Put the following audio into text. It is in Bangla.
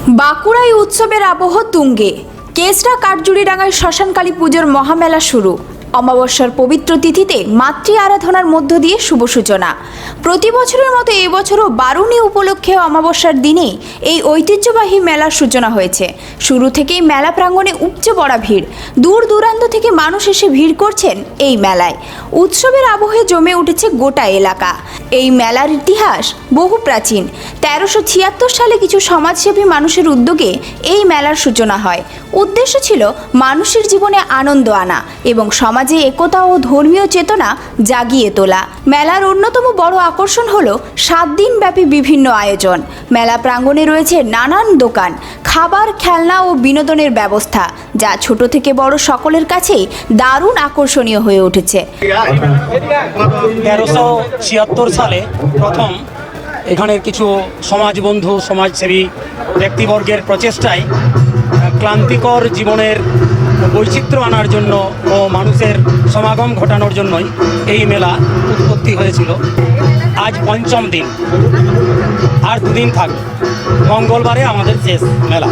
বাঁকুড়ায় উৎসবের আবহ তুঙ্গে। কেসরা কাঠজুড়িডাঙ্গায় শ্মশানকালী পুজোর মহামেলা শুরু। অমাবস্যার পবিত্র তিথিতে মাতৃ আরাধনার মধ্য দিয়ে শুভ সূচনা। প্রতি বছরের মতো এবছরও বারুণী উপলক্ষে অমাবস্যার দিনে এই ঐতিহ্যবাহী মেলার সূচনা হয়েছে। শুরু থেকেই মেলা প্রাঙ্গণে উপচে পড়া ভিড়। দূর দূরান্ত থেকে মানুষ এসে ভিড় করছেন এই মেলায়। উৎসবের আবহে জমে উঠেছে গোটা এলাকা। এই মেলার ইতিহাস বহু প্রাচীন। 1376 সালে কিছু সমাজসেবী মানুষের উদ্যোগে এই মেলার সূচনা হয়। উদ্দেশ্য ছিল মানুষের জীবনে আনন্দ আনা এবং সমাজে একতা ও ধর্মীয় চেতনা জাগিয়ে তোলা। মেলার অন্যতম বড় আকর্ষণ হলো 7 দিন ব্যাপী বিভিন্ন আয়োজন। মেলা প্রাঙ্গণে রয়েছে নানান দোকান, খাবার, খেলনা ও বিনোদনের ব্যবস্থা, যা ছোট থেকে বড় সকলের কাছেই দারুণ আকর্ষণীয় হয়ে উঠেছে। 1376 সালে প্রথম এখানের কিছু সমাজবন্ধু সমাজসেবী ব্যক্তিবর্গের প্রচেষ্টায় ক্লান্তিকর জীবনের বৈচিত্র্য আনার জন্য ও মানুষের সমাগম ঘটানোর জন্যই এই মেলা উৎপত্তি হয়েছিল। আজ পঞ্চম দিন, আর 2 দিন থাকবে। মঙ্গলবারে আমাদের শেষ মেলা।